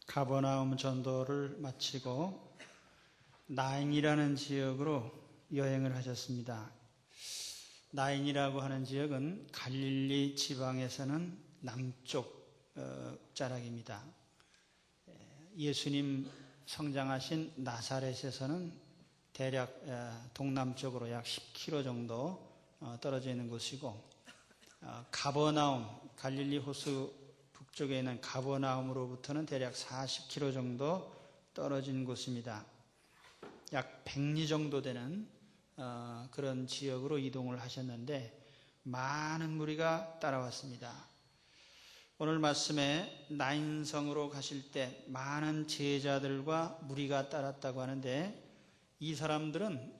가버나움 전도를 마치고 나인이라는 지역으로 여행을 하셨습니다. 나인이라고 하는 지역은 갈릴리 지방에서는 남쪽 자락입니다. 예수님 성장하신 나사렛에서는 대략 동남쪽으로 약 10km 정도 떨어져 있는 곳이고, 가버나움, 갈릴리 호수 북쪽에 있는 가버나움으로부터는 대략 40km 정도 떨어진 곳입니다. 약 100리 정도 되는 그런 지역으로 이동을 하셨는데 많은 무리가 따라왔습니다. 오늘 말씀에 나인성으로 가실 때 많은 제자들과 무리가 따랐다고 하는데, 이 사람들은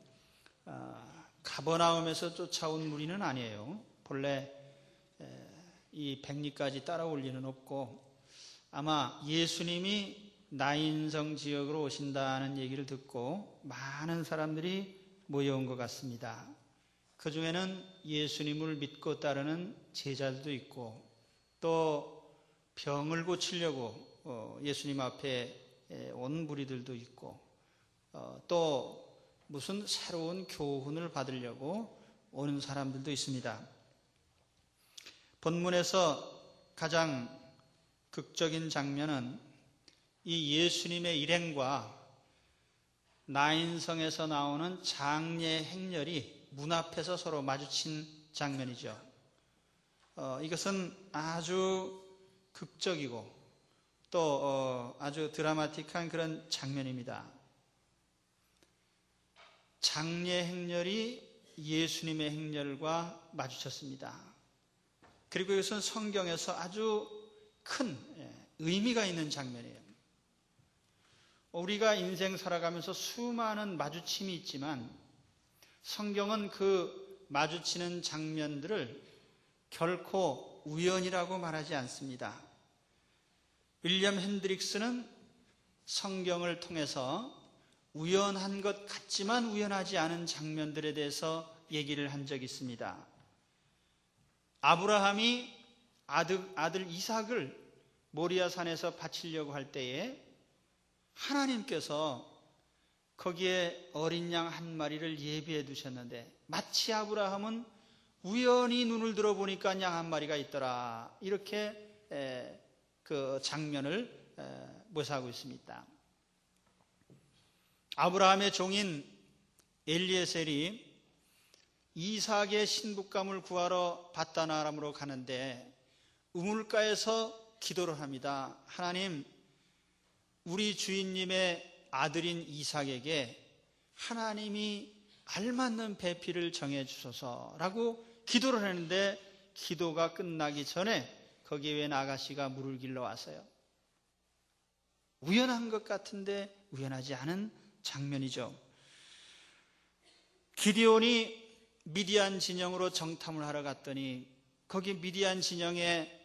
가버나움에서 쫓아온 무리는 아니에요. 본래 이 100리까지 따라올 리는 없고, 아마 예수님이 나인성 지역으로 오신다는 얘기를 듣고 많은 사람들이 모여온 것 같습니다. 그 중에는 예수님을 믿고 따르는 제자들도 있고, 또 병을 고치려고 예수님 앞에 온 무리들도 있고, 또 무슨 새로운 교훈을 받으려고 오는 사람들도 있습니다. 본문에서 가장 극적인 장면은 이 예수님의 일행과 나인성에서 나오는 장례 행렬이 문 앞에서 서로 마주친 장면이죠. 이것은 아주 극적이고 또 아주 드라마틱한 그런 장면입니다. 장례 행렬이 예수님의 행렬과 마주쳤습니다. 그리고 이것은 성경에서 아주 큰 의미가 있는 장면이에요. 우리가 인생 살아가면서 수많은 마주침이 있지만 성경은 그 마주치는 장면들을 결코 우연이라고 말하지 않습니다. 윌리엄 핸드릭스는 성경을 통해서 우연한 것 같지만 우연하지 않은 장면들에 대해서 얘기를 한 적이 있습니다. 아브라함이 아들 이삭을 모리아산에서 바치려고 할 때에 하나님께서 거기에 어린 양 한 마리를 예비해 두셨는데, 마치 아브라함은 우연히 눈을 들어보니까 양 한 마리가 있더라, 이렇게 그 장면을 묘사하고 있습니다. 아브라함의 종인 엘리에셀이 이삭의 신부감을 구하러 밧단 아람으로 가는데 우물가에서 기도를 합니다. 하나님, 우리 주인님의 아들인 이삭에게 하나님이 알맞는 배필을 정해 주소서라고 기도를 했는데, 기도가 끝나기 전에 거기에 웬 아가씨가 물을 길러 왔어요. 우연한 것 같은데 우연하지 않은 장면이죠. 기드온이 미디안 진영으로 정탐을 하러 갔더니 거기 미디안 진영에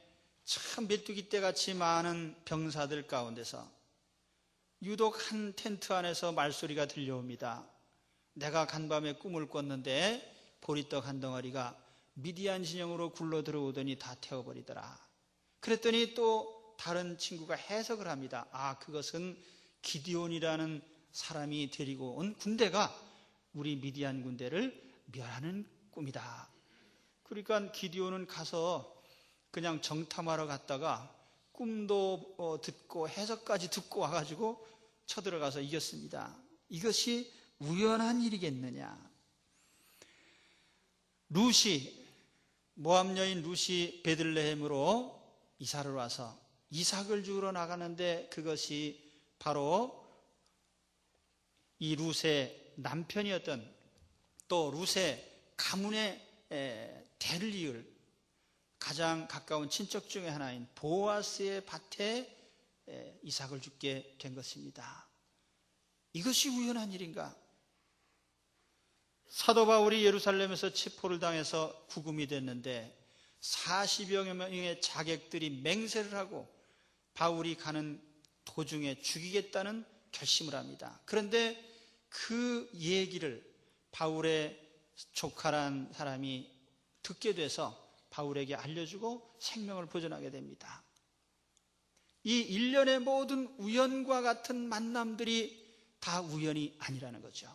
참 메뚜기 떼같이 많은 병사들 가운데서 유독 한 텐트 안에서 말소리가 들려옵니다. 내가 간밤에 꿈을 꿨는데 보리떡 한 덩어리가 미디안 진영으로 굴러 들어오더니 다 태워버리더라. 그랬더니 또 다른 친구가 해석을 합니다. 그것은 기드온이라는 사람이 데리고 온 군대가 우리 미디안 군대를 멸하는 꿈이다. 그러니까 기드온은 가서 그냥 정탐하러 갔다가 꿈도 듣고 해석까지 듣고 와가지고 쳐들어가서 이겼습니다. 이것이 우연한 일이겠느냐. 루시, 모압 여인 루시 베들레헴으로 이사를 와서 이삭을 주우러 나가는데, 그것이 바로 이 룻의 남편이었던, 또 룻의 가문의 대를 이을 가장 가까운 친척 중에 하나인 보아스의 밭에 이삭을 죽게 된 것입니다. 이것이 우연한 일인가? 사도 바울이 예루살렘에서 체포를 당해서 구금이 됐는데 40여 명의 자객들이 맹세를 하고 바울이 가는 도중에 죽이겠다는 결심을 합니다. 그런데 그 얘기를 바울의 조카란 사람이 듣게 돼서 바울에게 알려주고 생명을 보존하게 됩니다. 이 일련의 모든 우연과 같은 만남들이 다 우연이 아니라는 거죠.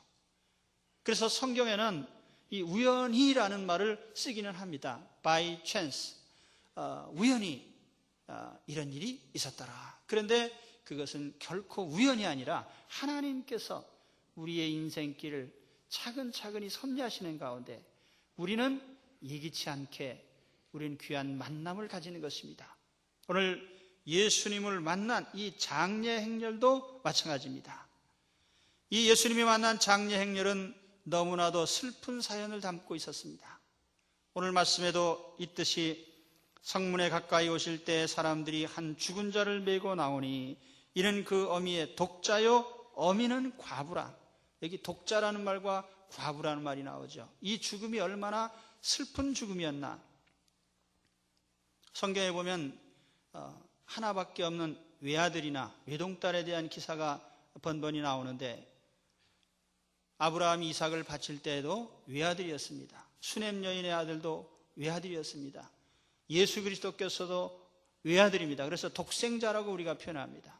그래서 성경에는 이 우연히라는 말을 쓰기는 합니다. by chance, 우연히 이런 일이 있었더라. 그런데 그것은 결코 우연이 아니라 하나님께서 우리의 인생길을 차근차근히 섭리하시는 가운데 우리는 예기치 않게 우리는 귀한 만남을 가지는 것입니다. 오늘 예수님을 만난 이 장례 행렬도 마찬가지입니다. 이 예수님이 만난 장례 행렬은 너무나도 슬픈 사연을 담고 있었습니다. 오늘 말씀에도 있듯이 성문에 가까이 오실 때 사람들이 한 죽은 자를 메고 나오니 이는 그 어미의 독자요 어미는 과부라. 여기 독자라는 말과 과부라는 말이 나오죠. 이 죽음이 얼마나 슬픈 죽음이었나. 성경에 보면 하나밖에 없는 외아들이나 외동딸에 대한 기사가 번번이 나오는데 아브라함이 이삭을 바칠 때에도 외아들이었습니다. 수넴 여인의 아들도 외아들이었습니다. 예수 그리스도께서도 외아들입니다. 그래서 독생자라고 우리가 표현합니다.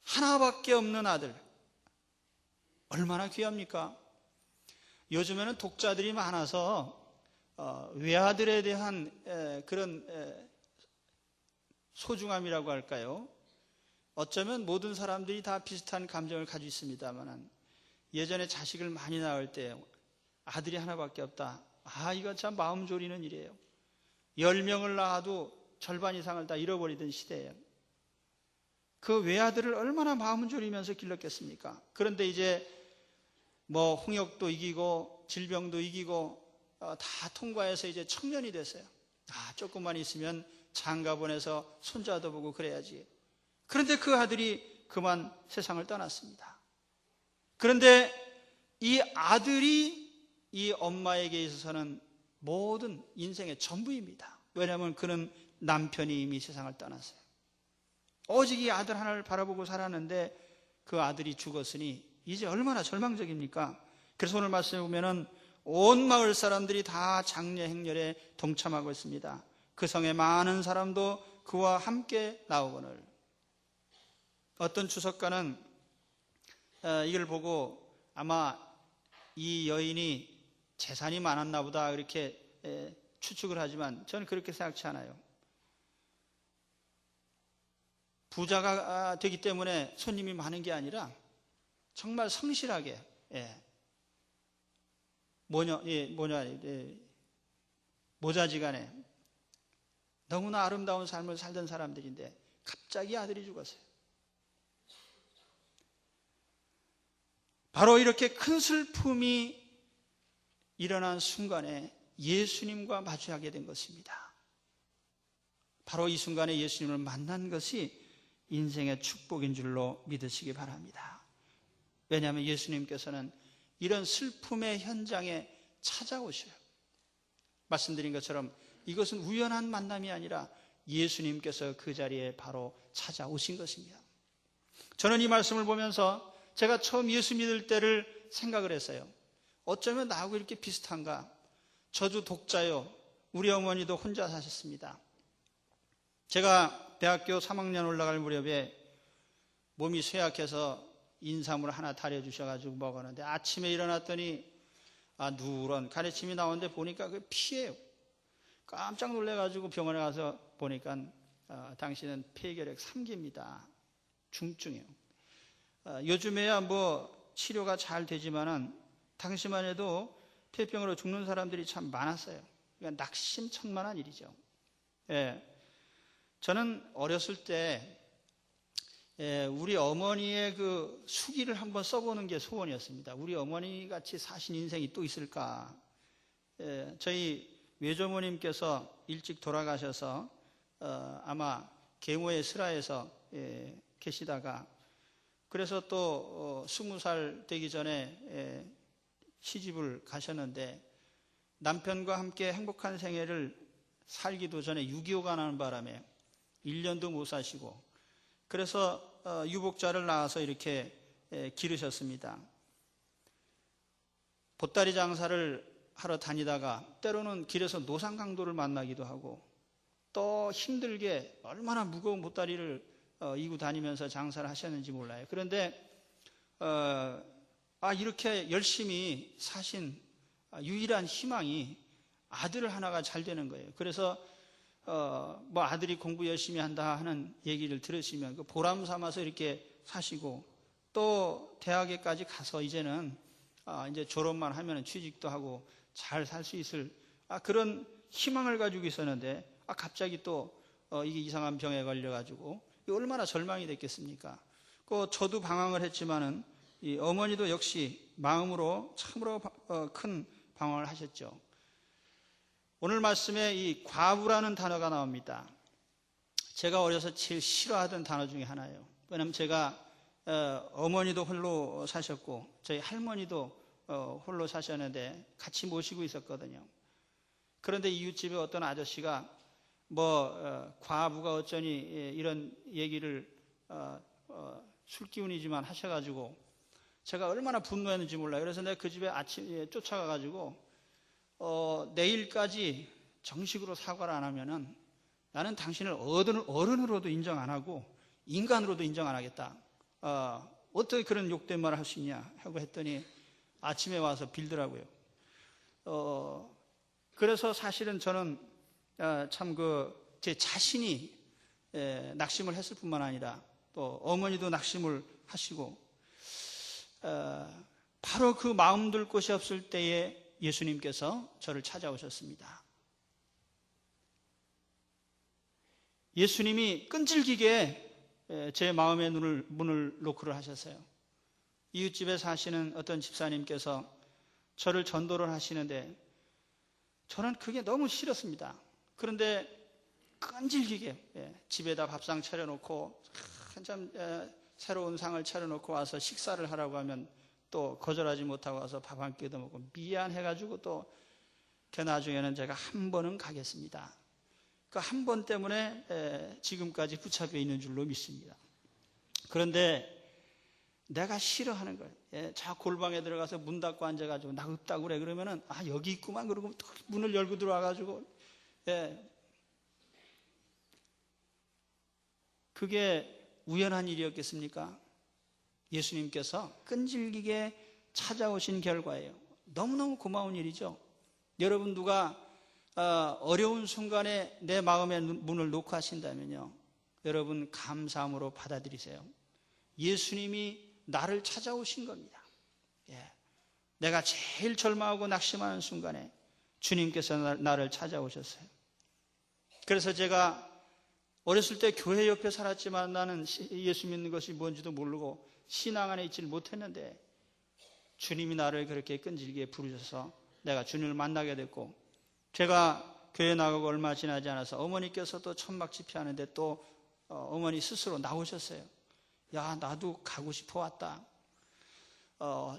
하나밖에 없는 아들, 얼마나 귀합니까? 요즘에는 독자들이 많아서 외아들에 대한 그런 소중함이라고 할까요? 어쩌면 모든 사람들이 다 비슷한 감정을 가지고 있습니다만 예전에 자식을 많이 낳을 때 아들이 하나밖에 없다. 이거 참 마음 졸이는 일이에요. 10명을 낳아도 절반 이상을 다 잃어버리던 시대예요. 그 외아들을 얼마나 마음 졸이면서 길렀겠습니까? 그런데 이제 뭐 홍역도 이기고 질병도 이기고 다 통과해서 이제 청년이 됐어요. 조금만 있으면 장가보내서 손자도 보고 그래야지. 그런데 그 아들이 그만 세상을 떠났습니다. 그런데 이 아들이 이 엄마에게 있어서는 모든 인생의 전부입니다. 왜냐하면 그는 남편이 이미 세상을 떠났어요. 오직 이 아들 하나를 바라보고 살았는데 그 아들이 죽었으니 이제 얼마나 절망적입니까? 그래서 오늘 말씀에 보면은 온 마을 사람들이 다 장례 행렬에 동참하고 있습니다. 그 성에 많은 사람도 그와 함께 나오거늘. 어떤 주석가는 이걸 보고 아마 이 여인이 재산이 많았나 보다 이렇게 추측을 하지만 저는 그렇게 생각치 않아요. 부자가 되기 때문에 손님이 많은 게 아니라 정말 성실하게 모자지간에 너무나 아름다운 삶을 살던 사람들인데 갑자기 아들이 죽었어요. 바로 이렇게 큰 슬픔이 일어난 순간에 예수님과 마주하게 된 것입니다. 바로 이 순간에 예수님을 만난 것이 인생의 축복인 줄로 믿으시기 바랍니다. 왜냐하면 예수님께서는 이런 슬픔의 현장에 찾아오셔요. 말씀드린 것처럼 이것은 우연한 만남이 아니라 예수님께서 그 자리에 바로 찾아오신 것입니다. 저는 이 말씀을 보면서 제가 처음 예수 믿을 때를 생각을 했어요. 어쩌면 나하고 이렇게 비슷한가? 저도 독자요. 우리 어머니도 혼자 사셨습니다. 제가 대학교 3학년 올라갈 무렵에 몸이 쇠약해서 인삼을 하나 달여주셔가지고 먹었는데 아침에 일어났더니 누런 가래침이 나오는데 보니까 그 피예요. 깜짝 놀래가지고 병원에 가서 보니까 당신은 폐결핵 3기입니다. 중증이에요. 요즘에야 뭐 치료가 잘 되지만은 당시만 해도 폐병으로 죽는 사람들이 참 많았어요. 그러니까 낙심천만한 일이죠. 저는 어렸을 때 우리 어머니의 그 수기를 한번 써보는 게 소원이었습니다. 우리 어머니 같이 사신 인생이 또 있을까? 저희 외조모님께서 일찍 돌아가셔서 아마 계모의 슬하에서 계시다가 그래서 또 20살 되기 전에 시집을 가셨는데 남편과 함께 행복한 생애를 살기도 전에 6.25가 나는 바람에 1년도 못 사시고 그래서 유복자를 낳아서 이렇게 기르셨습니다. 보따리 장사를 하러 다니다가 때로는 길에서 노상강도를 만나기도 하고 또 힘들게 얼마나 무거운 보따리를 이고 다니면서 장사를 하셨는지 몰라요. 그런데 이렇게 열심히 사신 유일한 희망이 아들 하나가 잘 되는 거예요. 그래서 뭐 아들이 공부 열심히 한다 하는 얘기를 들으시면 그 보람 삼아서 이렇게 사시고, 또 대학에까지 가서 이제는 이제 졸업만 하면 취직도 하고 잘 살 수 있을 그런 희망을 가지고 있었는데 갑자기 또 이게 이상한 병에 걸려가지고 얼마나 절망이 됐겠습니까? 저도 방황을 했지만은 이 어머니도 역시 마음으로 참으로 큰 방황을 하셨죠. 오늘 말씀에 이 과부라는 단어가 나옵니다. 제가 어려서 제일 싫어하던 단어 중에 하나예요. 왜냐하면 제가 어머니도 홀로 사셨고 저희 할머니도 홀로 사셨는데 같이 모시고 있었거든요. 그런데 이웃집에 어떤 아저씨가 과부가 어쩌니 이런 얘기를 술기운이지만 하셔가지고 제가 얼마나 분노했는지 몰라요. 그래서 내가 그 집에 아침에 쫓아가가지고 내일까지 정식으로 사과를 안 하면은 나는 당신을 어른으로도 인정 안 하고 인간으로도 인정 안 하겠다. 어떻게 그런 욕된 말을 할 수 있냐 하고 했더니 아침에 와서 빌더라고요. 그래서 사실은 저는 참 제 자신이 낙심을 했을 뿐만 아니라 또 어머니도 낙심을 하시고 바로 그 마음 둘 곳이 없을 때에 예수님께서 저를 찾아오셨습니다. 예수님이 끈질기게 제 마음의 문을 노크를 하셨어요. 이웃집에 사시는 어떤 집사님께서 저를 전도를 하시는데 저는 그게 너무 싫었습니다. 그런데 끈질기게 집에다 밥상 차려놓고 한참 새로운 상을 차려놓고 와서 식사를 하라고 하면 또 거절하지 못하고 와서 밥 한 끼 얻어먹고 미안해가지고 또 그 나중에는 제가 한 번은 가겠습니다. 그 한 번 때문에 지금까지 붙잡혀 있는 줄로 믿습니다. 그런데 내가 싫어하는 거예요. 저 골방에 들어가서 문 닫고 앉아가지고 나 없다고 그래. 그러면은 여기 있구만 그러고 또 문을 열고 들어와가지고 그게 우연한 일이었겠습니까? 예수님께서 끈질기게 찾아오신 결과예요. 너무너무 고마운 일이죠. 여러분 누가 어려운 순간에 내 마음의 문을 놓고 하신다면요, 여러분 감사함으로 받아들이세요. 예수님이 나를 찾아오신 겁니다. 내가 제일 절망하고 낙심하는 순간에 주님께서 나를 찾아오셨어요. 그래서 제가 어렸을 때 교회 옆에 살았지만 나는 예수 믿는 것이 뭔지도 모르고 신앙 안에 있지를 못했는데 주님이 나를 그렇게 끈질기게 부르셔서 내가 주님을 만나게 됐고, 제가 교회 나가고 얼마 지나지 않아서 어머니께서도 천막 집회하는데 또 어머니 스스로 나오셨어요. 야, 나도 가고 싶어 왔다.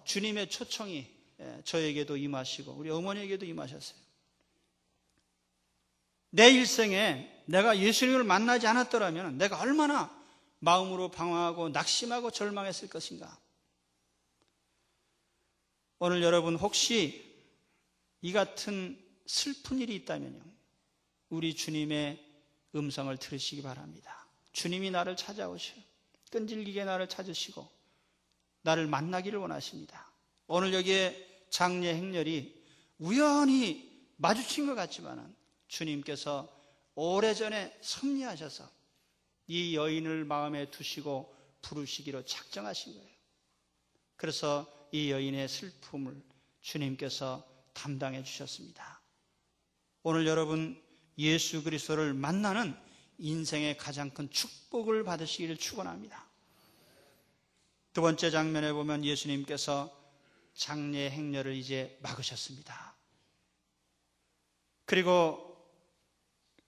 주님의 초청이 저에게도 임하시고 우리 어머니에게도 임하셨어요. 내 일생에 내가 예수님을 만나지 않았더라면 내가 얼마나 마음으로 방황하고 낙심하고 절망했을 것인가. 오늘 여러분 혹시 이 같은 슬픈 일이 있다면요, 우리 주님의 음성을 들으시기 바랍니다. 주님이 나를 찾아오셔요. 끈질기게 나를 찾으시고 나를 만나기를 원하십니다. 오늘 여기에 장례 행렬이 우연히 마주친 것 같지만은 주님께서 오래전에 섭리하셔서 이 여인을 마음에 두시고 부르시기로 작정하신 거예요. 그래서 이 여인의 슬픔을 주님께서 담당해 주셨습니다. 오늘 여러분 예수 그리스도를 만나는 인생의 가장 큰 축복을 받으시기를 축원합니다. 두 번째 장면에 보면 예수님께서 장례 행렬을 이제 막으셨습니다. 그리고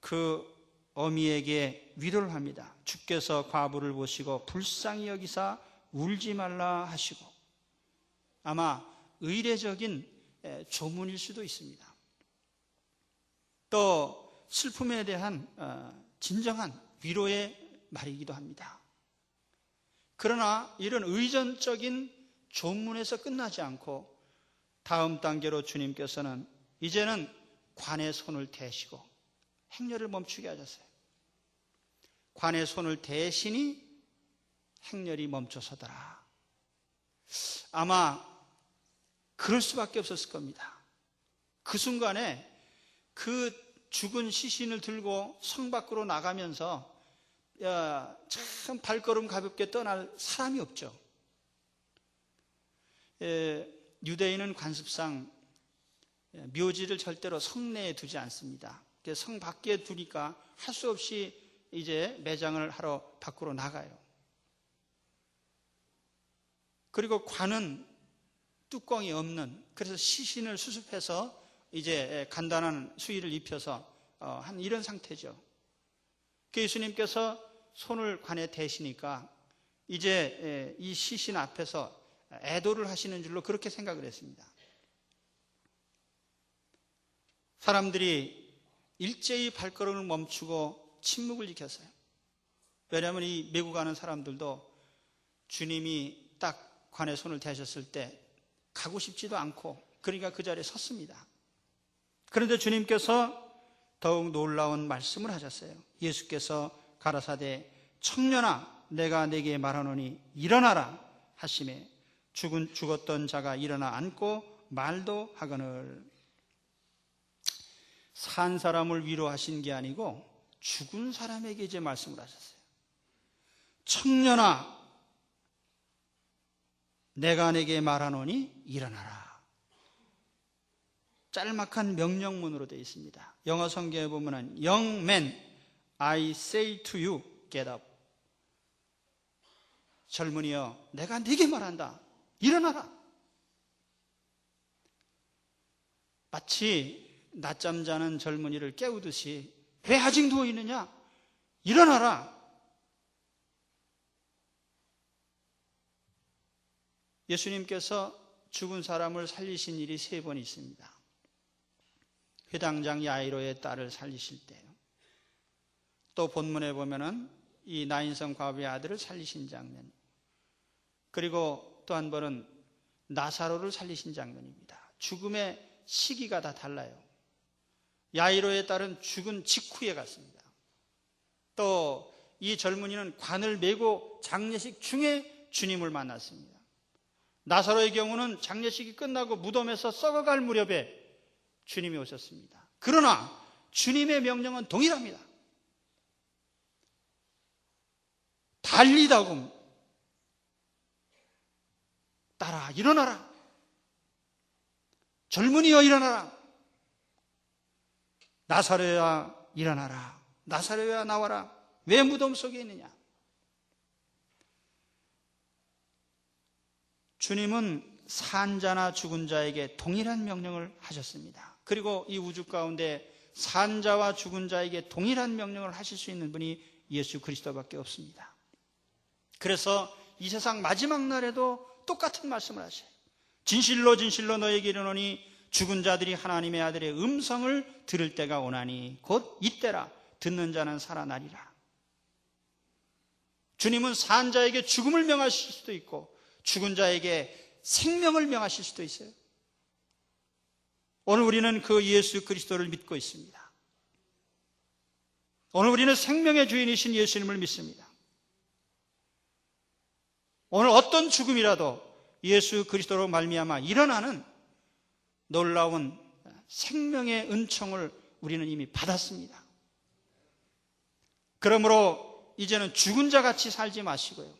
그 어미에게 위로를 합니다. 주께서 과부를 보시고 불쌍히 여기사 울지 말라 하시고, 아마 의례적인 조문일 수도 있습니다. 또 슬픔에 대한 진정한 위로의 말이기도 합니다. 그러나 이런 의전적인 조문에서 끝나지 않고 다음 단계로 주님께서는 이제는 관의 손을 대시고 행렬을 멈추게 하셨어요. 관의 손을 대시니 행렬이 멈춰서더라. 아마 그럴 수밖에 없었을 겁니다. 그 순간에 그 죽은 시신을 들고 성 밖으로 나가면서 참 발걸음 가볍게 떠날 사람이 없죠. 유대인은 관습상 묘지를 절대로 성내에 두지 않습니다. 성 밖에 두니까 할 수 없이 이제 매장을 하러 밖으로 나가요. 그리고 관은 뚜껑이 없는, 그래서 시신을 수습해서 이제 간단한 수의를 입혀서 한 이런 상태죠. 예수님께서 손을 관에 대시니까 이제 이 시신 앞에서 애도를 하시는 줄로 그렇게 생각을 했습니다. 사람들이 일제히 발걸음을 멈추고 침묵을 지켰어요. 왜냐하면 이 메고 가는 사람들도 주님이 딱 관에 손을 대셨을 때 가고 싶지도 않고, 그러니까 그 자리에 섰습니다. 그런데 주님께서 더욱 놀라운 말씀을 하셨어요. 예수께서 가라사대 청년아 내가 네게 말하노니 일어나라 하시매 죽었던 자가 일어나 앉고 말도 하거늘. 산 사람을 위로하신 게 아니고 죽은 사람에게 이제 말씀을 하셨어요. 청년아 내가 네게 말하노니 일어나라. 짤막한 명령문으로 되어 있습니다. 영어 성경에 보면은 Young man, I say to you, get up. 젊은이여, 내가 네게 말한다. 일어나라. 마치 낮잠 자는 젊은이를 깨우듯이 왜 아직 누워 있느냐? 일어나라. 예수님께서 죽은 사람을 살리신 일이 3번 있습니다. 회당장 야이로의 딸을 살리실 때요. 또 본문에 보면은 이 나인성 과부의 아들을 살리신 장면. 그리고 또 한 번은 나사로를 살리신 장면입니다. 죽음의 시기가 다 달라요. 야이로의 딸은 죽은 직후에 갔습니다. 또 이 젊은이는 관을 메고 장례식 중에 주님을 만났습니다. 나사로의 경우는 장례식이 끝나고 무덤에서 썩어갈 무렵에 주님이 오셨습니다. 그러나 주님의 명령은 동일합니다. 달리다금 따라 일어나라. 젊은이여 일어나라. 나사로야 일어나라. 나사로야 나와라. 왜 무덤 속에 있느냐? 주님은 산 자나 죽은 자에게 동일한 명령을 하셨습니다. 그리고 이 우주 가운데 산 자와 죽은 자에게 동일한 명령을 하실 수 있는 분이 예수 그리스도밖에 없습니다. 그래서 이 세상 마지막 날에도 똑같은 말씀을 하셔요. 진실로 진실로 너에게 이르노니 죽은 자들이 하나님의 아들의 음성을 들을 때가 오나니 곧 이때라. 듣는 자는 살아나리라. 주님은 산 자에게 죽음을 명하실 수도 있고 죽은 자에게 생명을 명하실 수도 있어요. 오늘 우리는 그 예수 그리스도를 믿고 있습니다. 오늘 우리는 생명의 주인이신 예수님을 믿습니다. 오늘 어떤 죽음이라도 예수 그리스도로 말미암아 일어나는 놀라운 생명의 은총을 우리는 이미 받았습니다. 그러므로 이제는 죽은 자같이 살지 마시고요,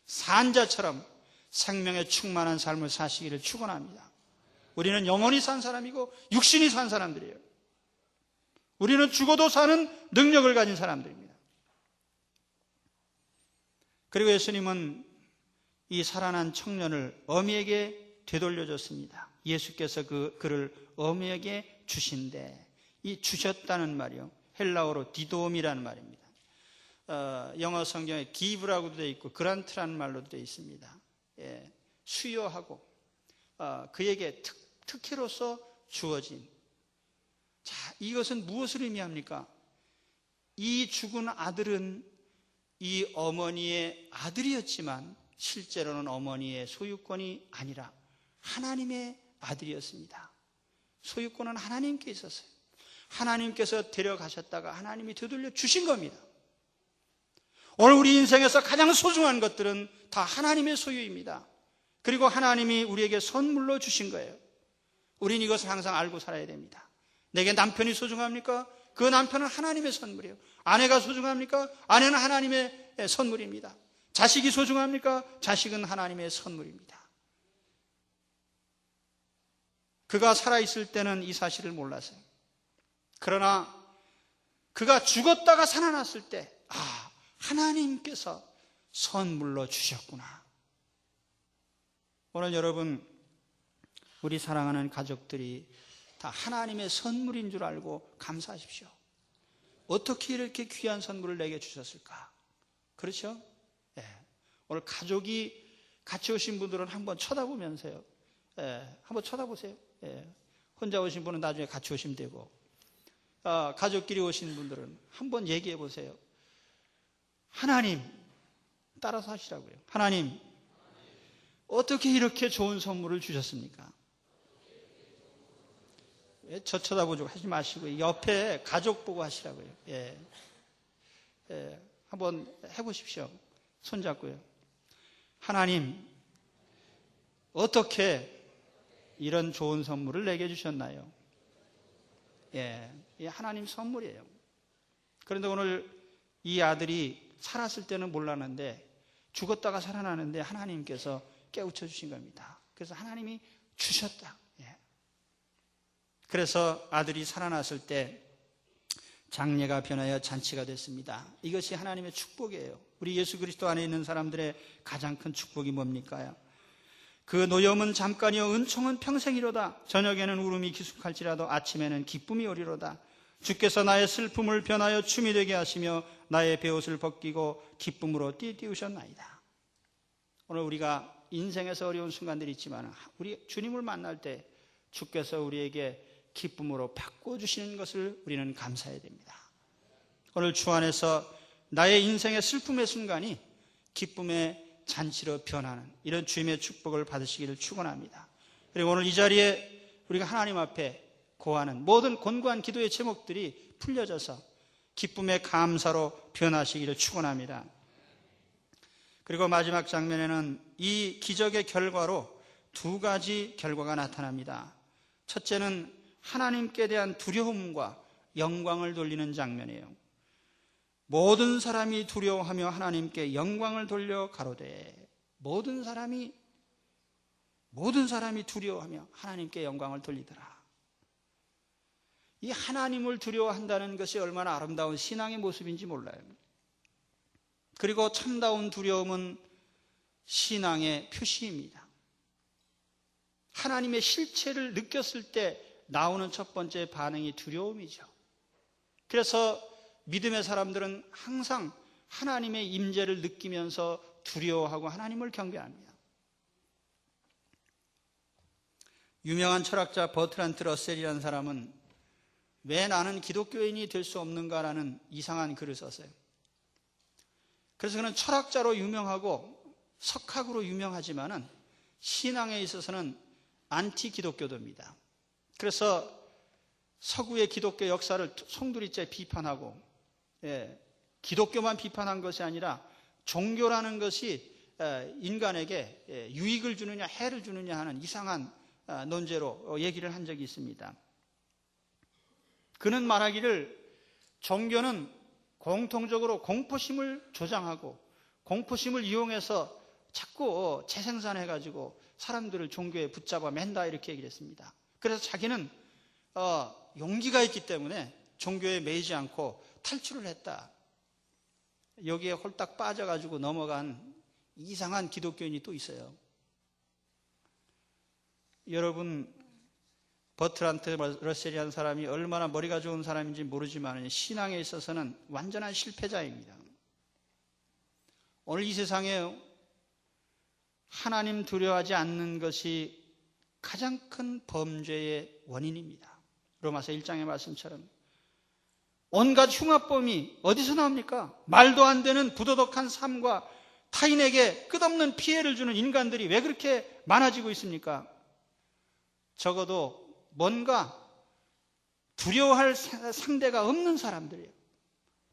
산 자처럼 생명에 충만한 삶을 사시기를 축원합니다. 우리는 영원히 산 사람이고 육신이 산 사람들이에요. 우리는 죽어도 사는 능력을 가진 사람들입니다. 그리고 예수님은 이 살아난 청년을 어미에게 되돌려줬습니다. 예수께서 그를 어미에게 주신대. 이 주셨다는 말이요, 헬라어로 디돔이라는 말입니다. 영어 성경에 give라고도 되어 있고 그란트라는 말로도 되어 있습니다. 예, 수여하고 그에게 특혜로서 주어진. 자, 이것은 무엇을 의미합니까? 이 죽은 아들은 이 어머니의 아들이었지만 실제로는 어머니의 소유권이 아니라 하나님의 아들이었습니다. 소유권은 하나님께 있었어요. 하나님께서 데려가셨다가 하나님이 되돌려 주신 겁니다. 오늘 우리 인생에서 가장 소중한 것들은 다 하나님의 소유입니다. 그리고 하나님이 우리에게 선물로 주신 거예요. 우린 이것을 항상 알고 살아야 됩니다. 내게 남편이 소중합니까? 그 남편은 하나님의 선물이에요. 아내가 소중합니까? 아내는 하나님의 선물입니다. 자식이 소중합니까? 자식은 하나님의 선물입니다. 그가 살아있을 때는 이 사실을 몰랐어요. 그러나 그가 죽었다가 살아났을 때, 하나님께서 선물로 주셨구나. 오늘 여러분, 우리 사랑하는 가족들이 다 하나님의 선물인 줄 알고 감사하십시오. 어떻게 이렇게 귀한 선물을 내게 주셨을까? 그렇죠? 예. 오늘 가족이 같이 오신 분들은 한번 쳐다보면서요. 한번 쳐다보세요. 혼자 오신 분은 나중에 같이 오시면 되고, 가족끼리 오신 분들은 한번 얘기해 보세요. 하나님, 따라서 하시라고요. 하나님, 어떻게 이렇게 좋은 선물을 주셨습니까? 저 쳐다보고 하지 마시고 옆에 가족 보고 하시라고요. 한번 해보십시오. 손잡고요. 하나님, 어떻게 이런 좋은 선물을 내게 주셨나요? 이 하나님 선물이에요. 그런데 오늘 이 아들이 살았을 때는 몰랐는데 죽었다가 살아나는데 하나님께서 깨우쳐 주신 겁니다. 그래서 하나님이 주셨다. 그래서 아들이 살아났을 때 장례가 변하여 잔치가 됐습니다. 이것이 하나님의 축복이에요. 우리 예수 그리스도 안에 있는 사람들의 가장 큰 축복이 뭡니까? 그 노염은 잠깐이요 은총은 평생이로다. 저녁에는 울음이 기숙할지라도 아침에는 기쁨이 오리로다. 주께서 나의 슬픔을 변하여 춤이 되게 하시며 나의 베옷을 벗기고 기쁨으로 띠띠우셨나이다. 오늘 우리가 인생에서 어려운 순간들이 있지만 우리 주님을 만날 때 주께서 우리에게 기쁨으로 바꿔주시는 것을 우리는 감사해야 됩니다. 오늘 주 안에서 나의 인생의 슬픔의 순간이 기쁨의 잔치로 변하는 이런 주님의 축복을 받으시기를 축원합니다. 그리고 오늘 이 자리에 우리가 하나님 앞에 고하는 모든 곤고한 기도의 제목들이 풀려져서 기쁨의 감사로 변하시기를 축원합니다. 그리고 마지막 장면에는 이 기적의 결과로 두 가지 결과가 나타납니다. 첫째는 하나님께 대한 두려움과 영광을 돌리는 장면이에요. 모든 사람이 두려워하며 하나님께 영광을 돌려 가로되 모든 사람이 두려워하며 하나님께 영광을 돌리더라. 이 하나님을 두려워한다는 것이 얼마나 아름다운 신앙의 모습인지 몰라요. 그리고 참다운 두려움은 신앙의 표시입니다. 하나님의 실체를 느꼈을 때 나오는 첫 번째 반응이 두려움이죠. 그래서 믿음의 사람들은 항상 하나님의 임재를 느끼면서 두려워하고 하나님을 경배합니다. 유명한 철학자 버트란트 러셀이라는 사람은 왜 나는 기독교인이 될 수 없는가라는 이상한 글을 썼어요. 그래서 그는 철학자로 유명하고 석학으로 유명하지만은 신앙에 있어서는 안티 기독교도입니다. 그래서 서구의 기독교 역사를 송두리째 비판하고 기독교만 비판한 것이 아니라 종교라는 것이 인간에게 유익을 주느냐 해를 주느냐 하는 이상한 논제로 얘기를 한 적이 있습니다. 그는 말하기를 종교는 공통적으로 공포심을 조장하고 공포심을 이용해서 자꾸 재생산해가지고 사람들을 종교에 붙잡아 맨다 이렇게 얘기를 했습니다. 그래서 자기는 용기가 있기 때문에 종교에 매이지 않고 탈출을 했다. 여기에 홀딱 빠져가지고 넘어간 이상한 기독교인이 또 있어요. 여러분, 버트란트 러셀이라는 사람이 얼마나 머리가 좋은 사람인지 모르지만 신앙에 있어서는 완전한 실패자입니다. 오늘 이 세상에 하나님 두려워하지 않는 것이 가장 큰 범죄의 원인입니다. 로마서 1장의 말씀처럼 온갖 흉악범이 어디서 나옵니까? 말도 안 되는 부도덕한 삶과 타인에게 끝없는 피해를 주는 인간들이 왜 그렇게 많아지고 있습니까? 적어도 뭔가 두려워할 상대가 없는 사람들이에요.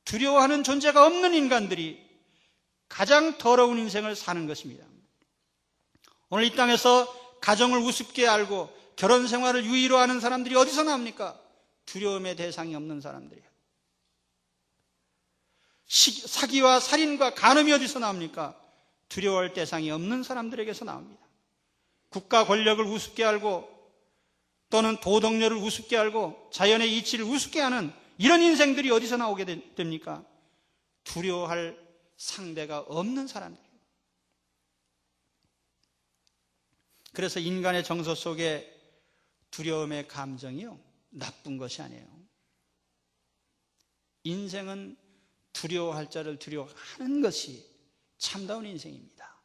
두려워하는 존재가 없는 인간들이 가장 더러운 인생을 사는 것입니다. 오늘 이 땅에서 가정을 우습게 알고 결혼 생활을 유의로 하는 사람들이 어디서 나옵니까? 두려움의 대상이 없는 사람들이에요. 사기와 살인과 간음이 어디서 나옵니까? 두려워할 대상이 없는 사람들에게서 나옵니다. 국가 권력을 우습게 알고 또는 도덕률을 우습게 알고 자연의 이치를 우습게 하는 이런 인생들이 어디서 나오게 됩니까? 두려워할 상대가 없는 사람들이에요. 그래서 인간의 정서 속에 두려움의 감정이요, 나쁜 것이 아니에요. 인생은 두려워할 자를 두려워하는 것이 참다운 인생입니다.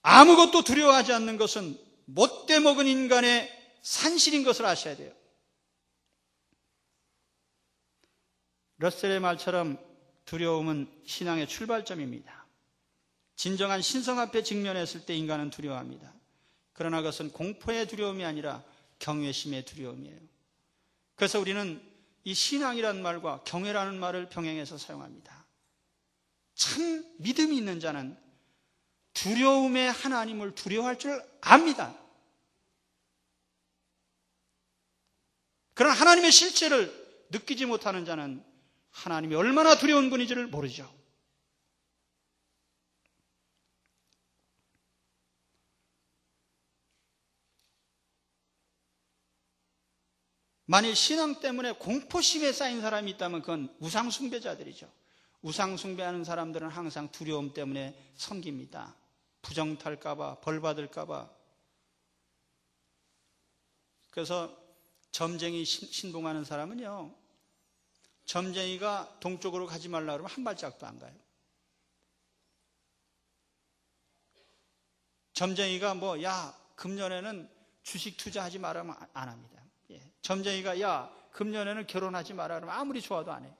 아무것도 두려워하지 않는 것은 못돼 먹은 인간의 산실인 것을 아셔야 돼요. 러셀의 말처럼 두려움은 신앙의 출발점입니다. 진정한 신성 앞에 직면했을 때 인간은 두려워합니다. 그러나 그것은 공포의 두려움이 아니라 경외심의 두려움이에요. 그래서 우리는 이 신앙이라는 말과 경외라는 말을 병행해서 사용합니다. 참 믿음이 있는 자는 두려움의 하나님을 두려워할 줄 압니다. 그러나 하나님의 실체를 느끼지 못하는 자는 하나님이 얼마나 두려운 분인지를 모르죠. 만일 신앙 때문에 공포심에 쌓인 사람이 있다면 그건 우상숭배자들이죠. 우상숭배하는 사람들은 항상 두려움 때문에 섬깁니다. 부정탈까봐, 벌받을까봐. 그래서 점쟁이 신봉하는 사람은요, 점쟁이가 동쪽으로 가지 말라 그러면 한 발짝도 안 가요. 점쟁이가 야, 금년에는 주식 투자하지 말라면 안 합니다. 점쟁이가 야, 금년에는 결혼하지 마라 그러면 아무리 좋아도 안 해요.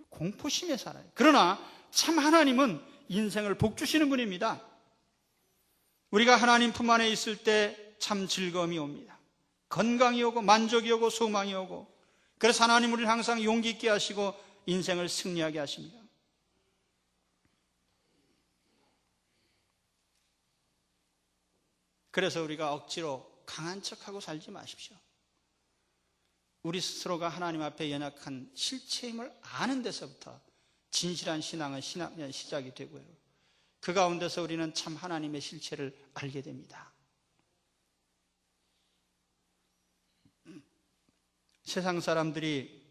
공포심에 살아요. 그러나 참 하나님은 인생을 복주시는 분입니다. 우리가 하나님 품 안에 있을 때 참 즐거움이 옵니다. 건강이 오고 만족이 오고 소망이 오고, 그래서 하나님 우리를 항상 용기 있게 하시고 인생을 승리하게 하십니다. 그래서 우리가 억지로 강한 척하고 살지 마십시오. 우리 스스로가 하나님 앞에 연약한 실체임을 아는 데서부터 진실한 신앙은 시작이 되고요, 그 가운데서 우리는 참 하나님의 실체를 알게 됩니다. 세상 사람들이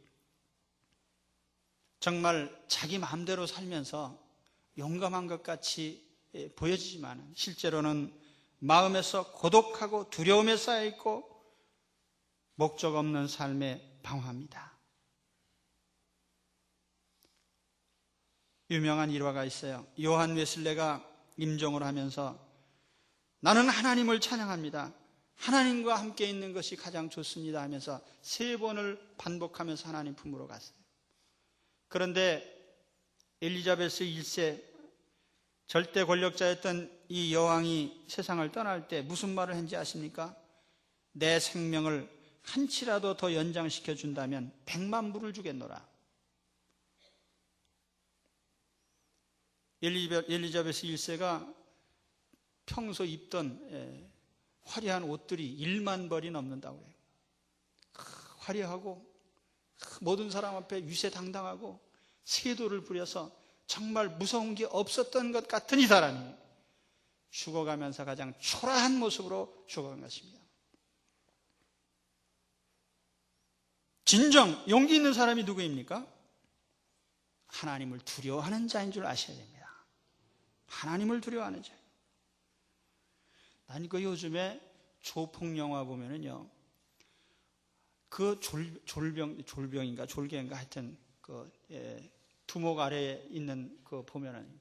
정말 자기 마음대로 살면서 용감한 것 같이 보여지지만 실제로는 마음에서 고독하고 두려움에 쌓여있고 목적 없는 삶에 방황합니다. 유명한 일화가 있어요. 요한 웨슬레가 임종을 하면서 나는 하나님을 찬양합니다, 하나님과 함께 있는 것이 가장 좋습니다 하면서 3번을 반복하면서 하나님 품으로 갔어요. 그런데 엘리자베스 1세 절대 권력자였던 이 여왕이 세상을 떠날 때 무슨 말을 했는지 아십니까? 내 생명을 한치라도 더 연장시켜 준다면 100만 불을 주겠노라. 엘리자베스 1세가 평소 입던 화려한 옷들이 1만 벌이 넘는다고 해요. 화려하고 모든 사람 앞에 위세당당하고 세도를 부려서 정말 무서운 게 없었던 것 같은 이 사람이 죽어가면서 가장 초라한 모습으로 죽어간 것입니다. 진정 용기 있는 사람이 누구입니까? 하나님을 두려워하는 자인 줄 아셔야 됩니다. 하나님을 두려워하는 자. 난 요즘에 조폭 영화 보면은요, 그 졸병인가 졸개인가 하여튼 두목 아래에 있는 그 보면은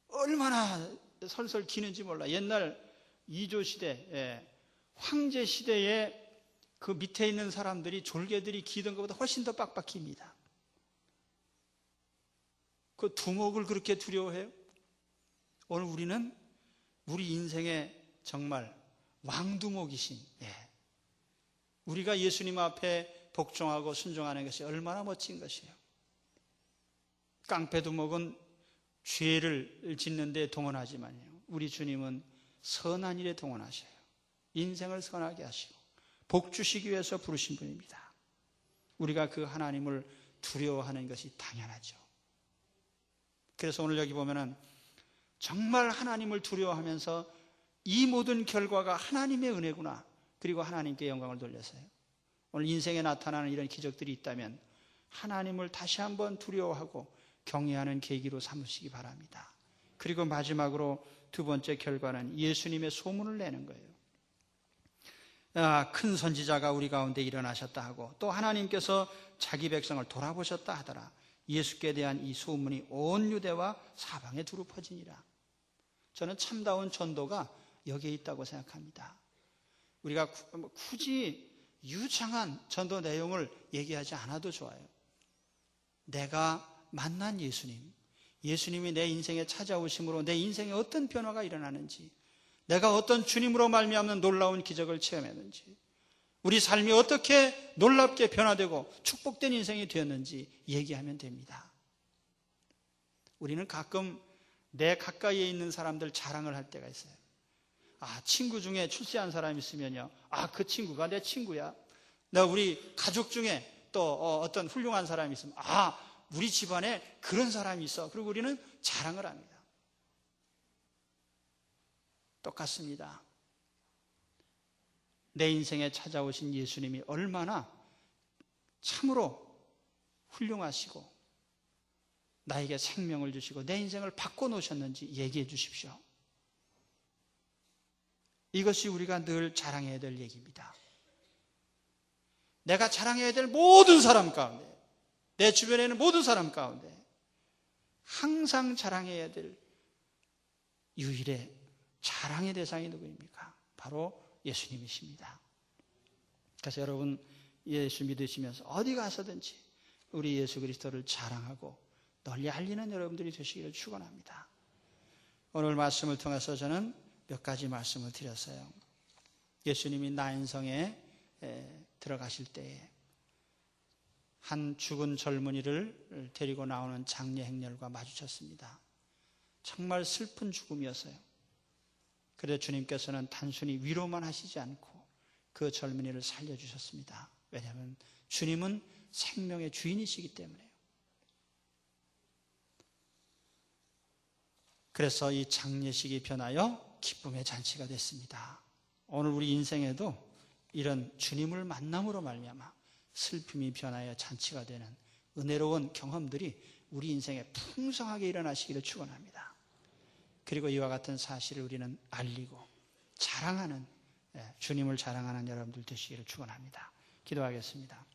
얼마나 설설 기는지 몰라. 옛날 이조 시대, 황제 시대에 그 밑에 있는 사람들이 졸개들이 기던 것보다 훨씬 더 빡빡 깁니다. 그 두목을 그렇게 두려워해요? 오늘 우리는 우리 인생에 정말 왕두목이신, 우리가 예수님 앞에 복종하고 순종하는 것이 얼마나 멋진 것이에요. 깡패두목은 죄를 짓는 데 동원하지만요, 우리 주님은 선한 일에 동원하셔요. 인생을 선하게 하시고 복 주시기 위해서 부르신 분입니다. 우리가 그 하나님을 두려워하는 것이 당연하죠. 그래서 오늘 여기 보면은 정말 하나님을 두려워하면서 이 모든 결과가 하나님의 은혜구나, 그리고 하나님께 영광을 돌려서요, 오늘 인생에 나타나는 이런 기적들이 있다면 하나님을 다시 한번 두려워하고 경외하는 계기로 삼으시기 바랍니다. 그리고 마지막으로 두 번째 결과는 예수님의 소문을 내는 거예요. 큰 선지자가 우리 가운데 일어나셨다 하고, 또 하나님께서 자기 백성을 돌아보셨다 하더라. 예수께 대한 이 소문이 온 유대와 사방에 두루 퍼지니라. 저는 참다운 전도가 여기에 있다고 생각합니다. 우리가 굳이 유창한 전도 내용을 얘기하지 않아도 좋아요. 내가 만난 예수님이 내 인생에 찾아오심으로 내 인생에 어떤 변화가 일어나는지, 내가 어떤 주님으로 말미암는 놀라운 기적을 체험했는지, 우리 삶이 어떻게 놀랍게 변화되고 축복된 인생이 되었는지 얘기하면 됩니다. 우리는 가끔 내 가까이에 있는 사람들 자랑을 할 때가 있어요. 친구 중에 출세한 사람이 있으면요, 그 친구가 내 친구야. 내가 우리 가족 중에 또 어떤 훌륭한 사람이 있으면 우리 집안에 그런 사람이 있어. 그리고 우리는 자랑을 합니다. 똑같습니다. 내 인생에 찾아오신 예수님이 얼마나 참으로 훌륭하시고 나에게 생명을 주시고 내 인생을 바꿔놓으셨는지 얘기해 주십시오. 이것이 우리가 늘 자랑해야 될 얘기입니다. 내가 자랑해야 될 모든 사람 가운데, 내 주변에 있는 모든 사람 가운데 항상 자랑해야 될 유일의 자랑의 대상이 누구입니까? 바로 예수님이십니다. 그래서 여러분, 예수 믿으시면서 어디 가서든지 우리 예수 그리스도를 자랑하고 널리 알리는 여러분들이 되시기를 축원합니다. 오늘 말씀을 통해서 저는 몇 가지 말씀을 드렸어요. 예수님이 나인성에 들어가실 때에 한 죽은 젊은이를 데리고 나오는 장례 행렬과 마주쳤습니다. 정말 슬픈 죽음이었어요. 그래서 주님께서는 단순히 위로만 하시지 않고 그 젊은이를 살려주셨습니다. 왜냐하면 주님은 생명의 주인이시기 때문에요. 그래서 이 장례식이 변하여 기쁨의 잔치가 됐습니다. 오늘 우리 인생에도 이런 주님을 만남으로 말미암아 슬픔이 변하여 잔치가 되는 은혜로운 경험들이 우리 인생에 풍성하게 일어나시기를 축원합니다. 그리고 이와 같은 사실을 우리는 알리고 자랑하는, 주님을 자랑하는 여러분들 되시기를 축원합니다. 기도하겠습니다.